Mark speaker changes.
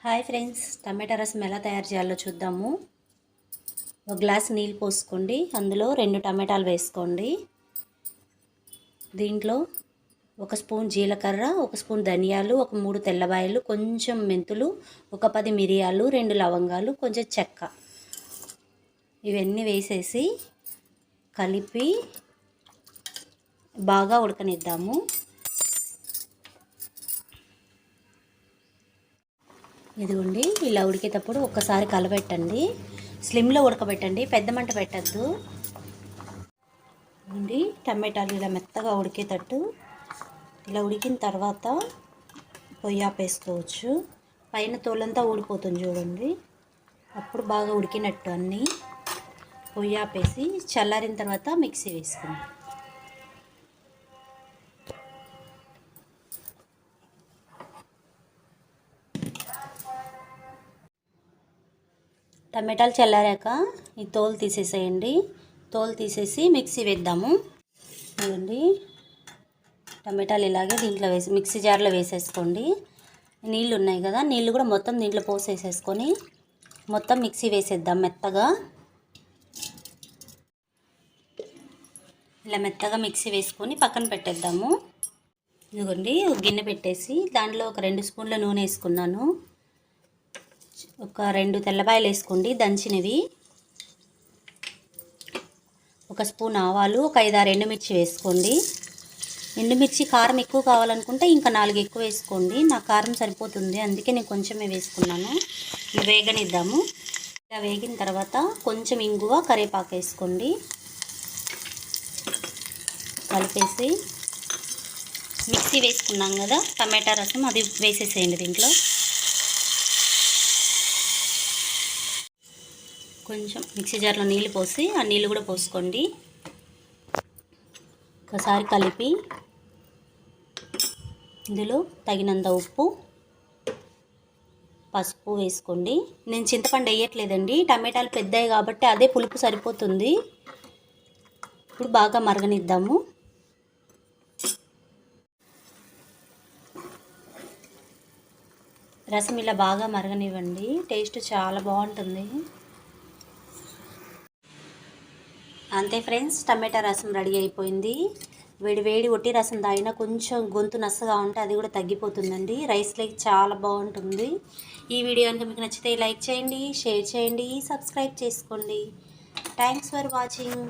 Speaker 1: Hi friends, టమాటా రసం ఎలా తయారు చేయాలో చూద్దాము. ఒక గ్లాస్ నీళ్ళు పోసుకోండి. అందులో 2 టమాటాలు వేసుకోండి. దీంట్లో 1 స్పూన్ జీలకర్ర, 1 స్పూన్ ధనియాలు, ఒక 3 తెల్లబాయలు, కొంచెం మెంతులు, ఒక 10 మిరియాలు, 2 లవంగాలు, కొంచెం చెక్క, ఇవన్నీ వేసేసి కలిపి బాగా ఉడకనిద్దాము. ఇదిగోండి, ఇలా ఉడికేటప్పుడు ఒక్కసారి కలబెట్టండి. స్లిమ్లో ఉడకబెట్టండి, పెద్ద మంట పెట్టద్దు. ఇదిగోండి, టమాటాలు ఇలా మెత్తగా ఉడికేటట్టు ఇలా ఉడికిన తర్వాత పొయ్యి ఆపేసుకోవచ్చు. పైన తోలంతా ఊడిపోతుంది చూడండి, అప్పుడు బాగా ఉడికినట్టు. అన్నీ పొయ్యి ఆపేసి చల్లారిన తర్వాత మిక్సీ వేసుకుందాం. టమాటాలు చల్లారాక ఈ తోలు తీసేసేయండి. తోలు తీసేసి మిక్సీ వేద్దాము. చూడండి, టమాటాలు ఇలాగే దీంట్లో మిక్సీ జార్లో వేసేసుకోండి. నీళ్ళు ఉన్నాయి కదా, నీళ్ళు కూడా మొత్తం దీంట్లో పోసేసేసుకొని మొత్తం మిక్సీ వేసేద్దాం మెత్తగా. ఇలా మెత్తగా మిక్సీ వేసుకొని పక్కన పెట్టేద్దాము. ఇదిగోండి, ఒక గిన్నె పెట్టేసి దాంట్లో ఒక 2 స్పూన్ల నూనె వేసుకున్నాను. ఒక 2 తెల్లబాయలు వేసుకోండి దంచినవి, 1 స్పూన్ ఆవాలు, ఒక 5-6 ఎండుమిర్చి వేసుకోండి. ఎండుమిర్చి కారం ఎక్కువ కావాలనుకుంటే ఇంకా 4 ఎక్కువ వేసుకోండి. నాకు కారం సరిపోతుంది, అందుకే నేను కొంచెమే వేసుకున్నాను. ఇవి వేగనిద్దాము. ఇలా వేగిన తర్వాత కొంచెం ఇంగువ, కరివేపాకు వేసుకోండి. కలిపేసి మిక్సీ వేసుకున్నాం కదా టమాటా రసం, అది వేసేసేయండి. దీంట్లో కొంచెం మిక్సీ జార్లో నీళ్ళు పోసి ఆ నీళ్ళు కూడా పోసుకోండి. ఒకసారి కలిపి ఇందులో తగినంత ఉప్పు, పసుపు వేసుకోండి. నేను చింతపండు వేయట్లేదండి, టమాటాలు పెద్దవి కాబట్టి అదే పులుపు సరిపోతుంది. ఇప్పుడు బాగా మరగనిద్దాము. రసం ఇలా బాగా మరగనివ్వండి, టేస్ట్ చాలా బాగుంటుంది. అంతే ఫ్రెండ్స్, టమాటా రసం రెడీ అయిపోయింది. వేడి వేడి ఒట్టి రసం తాగినా కొంచెం గొంతు నచ్చగా ఉంటే అది కూడా తగ్గిపోతుందండి. రైస్లోకి చాలా బాగుంటుంది. ఈ వీడియో కనుక మీకు నచ్చితే లైక్ చేయండి, షేర్ చేయండి, సబ్స్క్రైబ్ చేసుకోండి. Thanks for watching.